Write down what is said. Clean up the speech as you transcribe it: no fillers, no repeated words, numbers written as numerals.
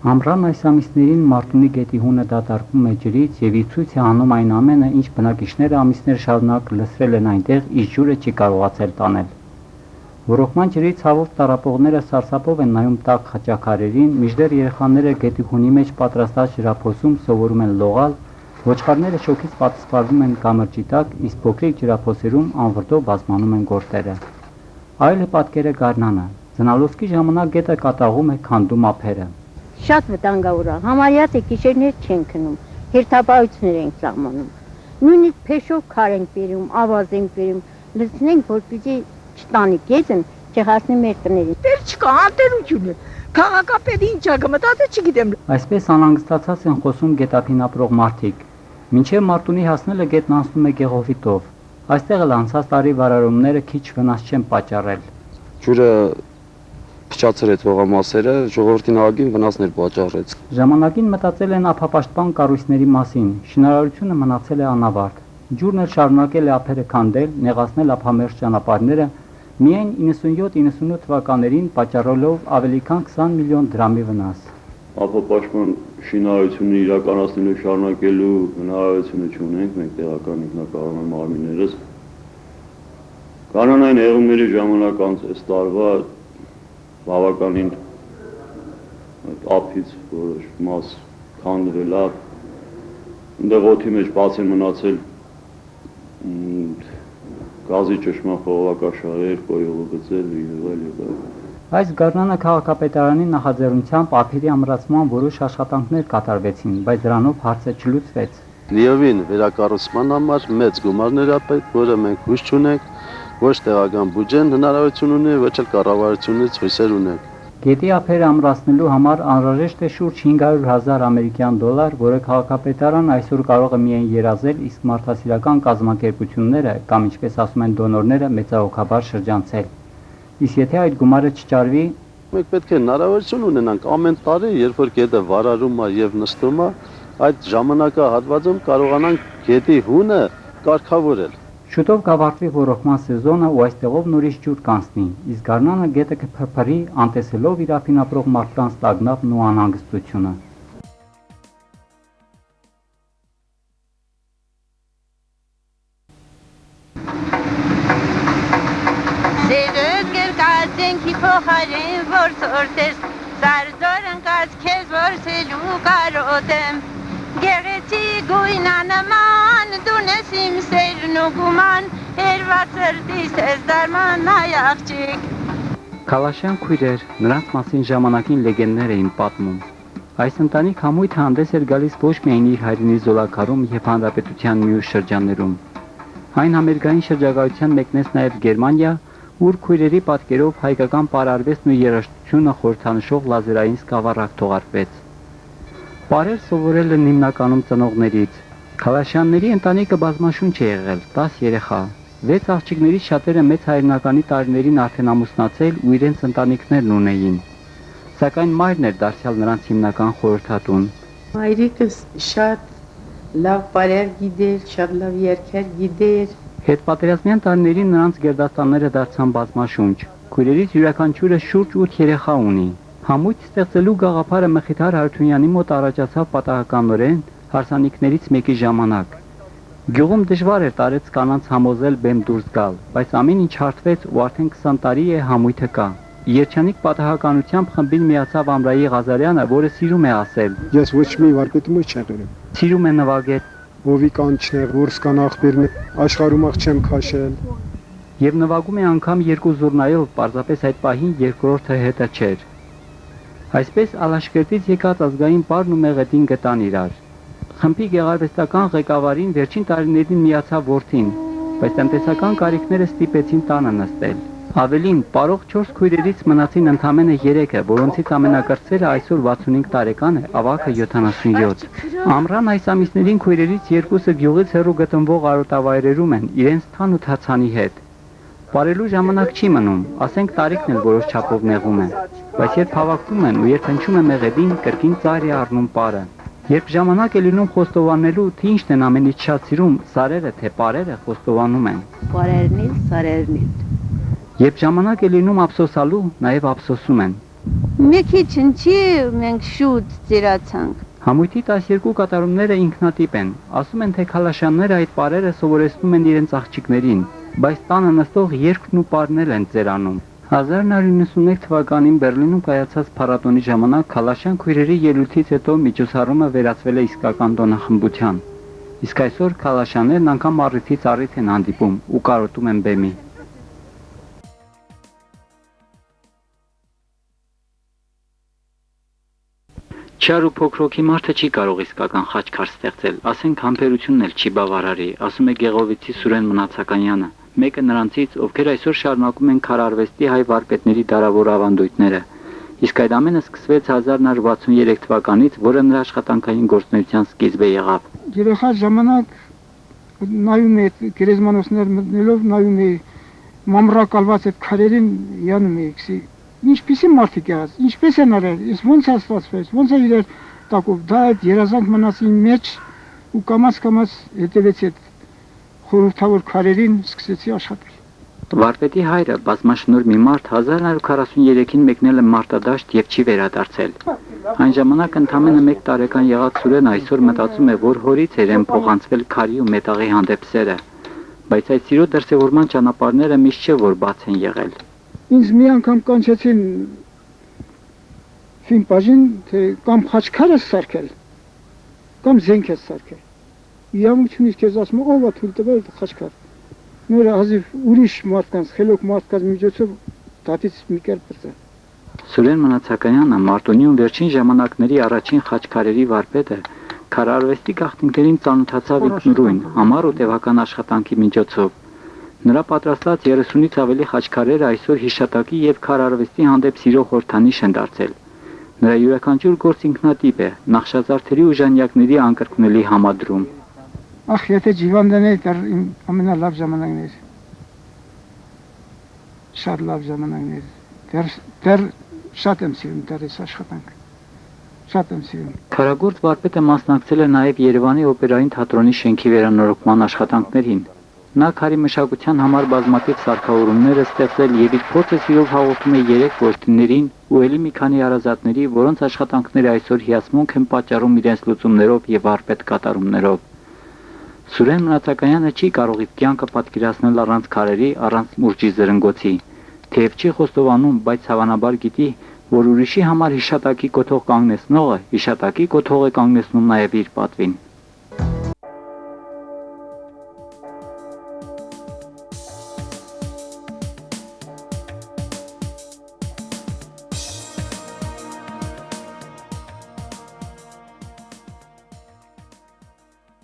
Ամռան այս ամիսներին Մարտունի գետի հունը դատարկվում է ջրից և իր ցույց է անում այն ամենը, ինչ բնակիչները ամիսներ շարունակ լցրել են այնտեղ, իսկ ջուրը չի կարողացել տանել։ Ոռոգման ջրի ցավով տառապողները սարսափով են նայում տաք խճաքարերին, մինչդեռ երեխաները գետի հունի մեջ պատրաստած ջրափոսում սովորում են լողալ, ոչխարները շոգից պատսպարվում են կամրջի տակ, իսկ փոքրիկ ջրափոսերում անվրդով բազմանում են գորտերը։ Այլ է պատկերը Գարնանը։ Ձնալոսկի ժամանակ գետը կատաղում է քանդում ափերը։ Շատ վտանգավոր է, համարյա թե գիշերներ չեն քնում, հերթապահություններ ենք սահմանում, նույնիսկ փեշով քար ենք բերում, ավազ ենք բերում, լցնենք, որպեսզի չտանի գետն, չհասնի մեր տներին։ Դեր չկա անտերություն է, քաղաքապետը ինչ ա գմտած է չգիտեմ։ Այսպես անհանգստացած են խոսում գետափին ապրող մարդիկ։ Մինչև Մարտունի հասնելը գետն անցնում է Գեղովիտով։ Այստեղ էլ անցած տարի վարարումները քիչ վնաս չեն պատճառել։ Ջուրը փչացրեց հողամասերը, ժողովրդի նահագին վնասներ պատճառեց։ Ժամանակին մտածել են ափապաշտպան կառույցների մասին, շինարարությունը մնացել է անավարտ։ Ջուրն էլ շարունակել է ափերը քանդել, նեղացնել ափամերձ ճանապարհները, միայն 97-98 թվականներին պատճառելով ավելի քան 20 միլիոն դրամի վնաս։ Ափապաշտպան շինարարությունը իրականացնելու շարունակելու հնարավորությունը չունենք, մենք տեղական ինքնակառավարման մարմիններս կանոնային հեղումների ժամանակ այս տարվա բավականին ափից որոշ մաս քանդվել է, այնտեղ օդի մեջ բաց է մնացել գազի ճշմարտ խողովակաշարեր, կոյուղուգծեր եւ այլն։ Այս Գարնանը քաղաքապետարանի նախաձեռնությամբ ափերի ամրացման որոշ աշխատանքներ կատարվեցին, բայց դրանով հարցը չլուծվեց։ Լիովին վերակառուցման համար մեծ գումարներ է պետք, որը մենք հույս չունենք, ոչ տեղական բյուջեն հնարավորություն ունի, ոչ էլ կառավարությունից հույսեր ունենք։ Գետի ափերը ամրացնելու համար անհրաժեշտ է շուրջ 500,000 ամերիկյան դոլար, որը քաղաքապետարան այսօր կարող է միայն երազել, իսկ մարդասիրական կազմակերպությունները կամ ինչպես ասում են դոնորները մեծահոգաբար շրջանցել։ Իսկ եթե այդ գումարը չճարվի, մենք պետք է հնարավորություն ունենանք ամեն տարի, երբ որ գետը վարարում է եւ նստում է, այդ ժամանակահատվածում կարողանանք գետի հունը կարգավորել։ Շուտով կավարտվի ոռոգման սեզոնը ու այստեղով նորից ջուր կանցնի, իսկ Գարնանը գետը կփրփրի, անտեսելով իր ափին ապրող մարդկանց տագնապն ու անհանգստությունը։ Փոխարեն որ սորտես սարդոր ընկած քեզ որսելու կարոտեմ գեղեցիկ գույնանման դունես իմ սերն ու գուման երված սրտիս ես դարման այ աղջիկ Քալաշյան քույրեր, նրանց մասին ժամանակին լեգենդներ էին պատմում։ Այս ընտանիք համույթը հանդես էր գալիս ոչ միայն իր հայրենի Զոլակարում և հանրապետության մյուս շրջաններում։ Այն համերգային շրջագայության մեկնեց նաև Գերմանիա, ուր քույրերի պատկերով հայկական պարարվեստն ու երաժշտությունը խորհրդանշող լազերային սկավառակ թողարկվեց։ Պարեր սովորել են հիմնականում ծնողներից։ Քալաշյանների ընտանիքը բազմաշունչ է եղել, 10 երեխա։ 6 աղջիկներից շատերը մեծ հայրենականի տարիներին արդեն ամուսնացել ու իրենց ընտանիքներն ունեին։ Սակայն մայրն էր դարձյալ նրանց հիմնական խորհրդատուն։ Մայրիկս շատ լավ պարեր գիտեր, շատ լավ երգեր գիտեր։ Հետպատերազմյան տարիներին նրանց գերդաստանները դարձան բազմաշունչ։ Քույրերից յուրաքանչյուրը շուրջ 8 երեխա ունի։ Համույթ ստեղծելու գաղափարը Մխիթար Հարությունյանի մոտ առաջացավ պատահականորեն հարսանիքներից մեկի ժամանակ։ Գյուղում դժվար էր տարեց կանանց համոզել բեմ դուրս գալ, բայց ամեն ինչ հարթվեց ու արդեն 20 տարի է համույթը կա։ Երջանիկ պատահականությամբ խմբին միացավ Ամրայի Ղազարյանը, որը սիրում է ասել. Ես ոչ մի վարկետում չեմ եղել։ Սիրում է նվագել։ Ովի կանչն է, որսկան աղբերն աշխարհում չեմ քաշել։ Եվ նվագում է անգամ 2 զուռնայով, պարզապես այդ պահին երկրորդը հետը չէր։ Այսպես Ալաշկերտից եկած ազգային պարն ու մեղեդին գտան իրար։ Խմբի գեղարվեստական ղեկավարին վերջին տարիներին միացավ որդին, բայց տնտեսական կարիքները ստիպեցին տանը նստել։ Ավելին, պարող 4 քույրերից մնացին ընդամենը 3-ը, որոնցից ամենակրտսերը այսօր 65 տարեկան է, ավագը 77։ Ամռան այս ամիսներին քույրերից 2-ը գյուղից հեռու գտնվող արոտավայրերում են, իրենց թան ու թացանի հետ։ Պարելու ժամանակ չի մնում, ասենք տարիքն էլ որոշ չափով նեղում է, բայց երբ հավաքվում են ու երբ հնչում է մեղեդին, կրկին ծայր է առնում պարը։ Երբ ժամանակ է լինում խոստովանելու, թե ինչն են ամենից շատ սիրում, սարերը թե պարերը խոստովանում են։ Պարերն էլ, սարերն էլ։ Երբ ժամանակ է լինում ափսոսալու, նաև ափսոսում են։ Մի քիչ ինչի մենք շուտ ծիրացանք։ Համույթի 12 կատարումները ինքնատիպ են։ Ասում են, թե քալաշյանները այդ պարերը սովորեցնում են իրենց աղջիկներին, բայց տանը նստող երգն ու պարն են ծերանում։ 1991 թվականին Բերլինում կայացած փառատոնի ժամանակ քալաշյան քույրերի ելույթից հետո միջոցառումը վերածվել է իսկական տոնախմբության։ Իսկ այսօր քալաշյաններն անգամ առիթից առիթ են հանդիպում ու կարոտում են բեմի։ Չար ու փոքրոքի մարդը չի կարող իսկական խաչքար ստեղծել, ասենք համբերությունն էլ չի բավարարի, ասում է Գեղովիցի Սուրեն Մնացականյանը, մեկը նրանցից, ովքեր այսօր շարունակում են քարարվեստի հայ վարպետների դարավոր ավանդույթները։ Իսկ այդ ամենը սկսվեց 1963 թվականից, որը նրա աշխատանքային գործունեության սկիզբը եղավ։ Երեխա ժամանակ նայում է գերեզմանոցներ մտնելով, նայում է մամրակալված այդ քարերին, յանում է ինչպիսի մարդիկ եղած, ինչպես են արել, ես ոնց է ստացվեց, ոնց է իրար տակով, դա այդ երազանք մնաց իմ մեջ ու կամաց հետևեցի այդ խորհրդավոր քարերին, սկսեցի աշխատել։ Վարպետի հայրը բազմաշնորհ մի մարդ 1943-ին մեկնել է մարտադաշտ եւ չի վերադարձել։ Այն ժամանակ ընդամենը 1 տարեկան եղած Սուրեն այսօր մտածում է, որ հորից էր են փոխանցվել քարի ու մետաղի հանդեպ սերը, բայց այդ սիրո դրսևորման ճանապարհները միշտ չէ որ բաց են եղել։ Ինձ մի անգամ կանչեցին ֆիլմպաժին, թե կամ խաչքար ես սարքել, կամ զենք ես սարքել։ Իամությունից քեզ ասում ով է թույլ տվել խաչքար։ Նորը հազիվ ուրիշ մարդկանց, խելոք մարդկանց միջոցով դատից մի կերպ բրծա։ Սուրեն Մնացականյանը Մարտունիում վերջին ժամանակների առաջին խաչքարերի վարպետը քարարվեստի գաղտնիքներին ծանոթացավ ինքնուրույն, ամառ ու տևական աշխատանքի միջոցով։ Նրա պատրաստած 30-ից ավելի խաչքարերը այսօր հիշատակի եւ քարարվեստի հանդեպ սիրո խորհրդանիշ են դարձել։ Նրա յուրաքանչյուր գործ ինքնատիպ է, նախշազարդերի ու ժանյակների անկրկնելի համադրում։ Ախ, եթե Ջիվանդան էր, դա իմ ամենալավ ժամանակն էր։ Շատ լավ ժամանակն էր։ Դեռ շատ եմ սիրում դեռ այս աշխատանքը։ Շատ եմ սիրում։ Քարագործ վարպետը մասնակցել է նաև Երևանի օպերային թատրոնի շենքի վերանորոգման աշխատանքներին։ Նա քարի մշակության համար բազմաթիվ սարքավորումներ է ստեղծել եւ իր փորձը սիրով հաղորդում է 3 որդիներին ու ելի մի քանի հարազատների, որոնց աշխատանքները այսօր հիացմունք են պատճառում իրենց լուծումներով եւ վարպետ կատարումներով։ Սուրեն Մնացականյանը չի կարող իր կյանքը պատկերացնել առանց քարերի, առանց մուրճի զրնգոցի։ Թեև չի խոստովանում, բայց հավանաբար գիտի, որ ուրիշի համար հիշատակի կոթող կանգնեցնողը հիշատակի կոթող է կանգնեցնում նաև իր պատվին։